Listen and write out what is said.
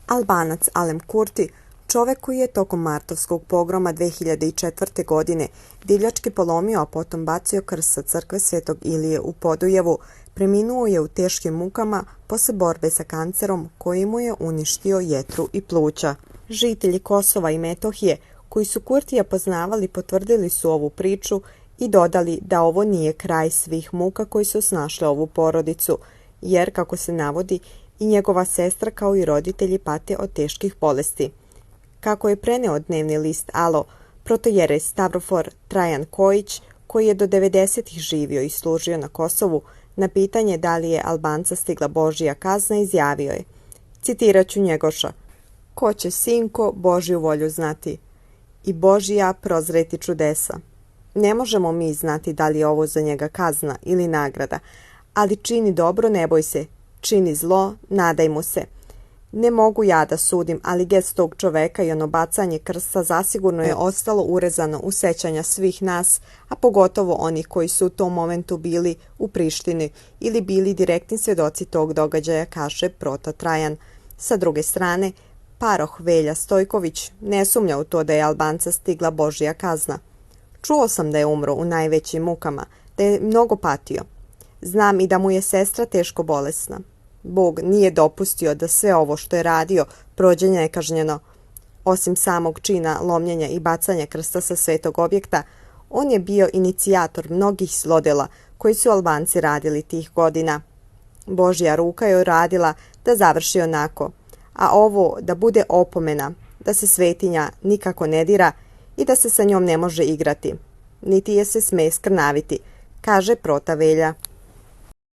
Albanac Alem Kurti, čovek koji je tokom martovskog pogroma 2004. godine divljački polomio, a potom bacio krst sa crkve Svetog Ilije u Podujevu, preminuo je u teškim mukama posle borbe sa kancerom koji mu je uništio jetru i pluća. Žitelji Kosova i Metohije, koji su Kurtija poznavali, potvrdili su ovu priču i dodali da ovo nije kraj svih muka koji su snašle ovu porodicu, jer, kako se navodi, i njegova sestra kao i roditelji pate od teških bolesti. Kako je preneo dnevni list Alo, protojerej Stavrofor Trajan Kojić, koji je do 90-ih živio i služio na Kosovu, na pitanje da li je Albanca stigla Božija kazna, izjavio je: citiraću Njegoša: "Ko će, sinko, Božju volju znati i Božija prozreti čudesa. Ne možemo mi znati da li je ovo za njega kazna ili nagrada, ali čini dobro, ne boj se, čini zlo, nadaj mu se. Ne mogu ja da sudim, ali gest tog čoveka i ono bacanje krsta zasigurno je ostalo urezano u sećanja svih nas, a pogotovo onih koji su u tom momentu bili u Prištini ili bili direktni svedoci tog događaja", kaže Prota Trajan. Sa druge strane, paroh Velja Stojković ne sumnja u to da je Albanca stigla Božja kazna. "Čuo sam da je umro u najvećim mukama, da je mnogo patio. Znam i da mu je sestra teško bolesna. Bog nije dopustio da sve ovo što je radio prođe nekažnjeno. Osim samog čina lomljenja i bacanja krsta sa svetog objekta, on je bio inicijator mnogih zlodela koji su Albanci radili tih godina. Božja ruka je radila da završi onako, a ovo da bude opomena, da se svetinja nikako ne dira i da se sa njom ne može igrati, niti je se sme skrnaviti", kaže Prota Velja.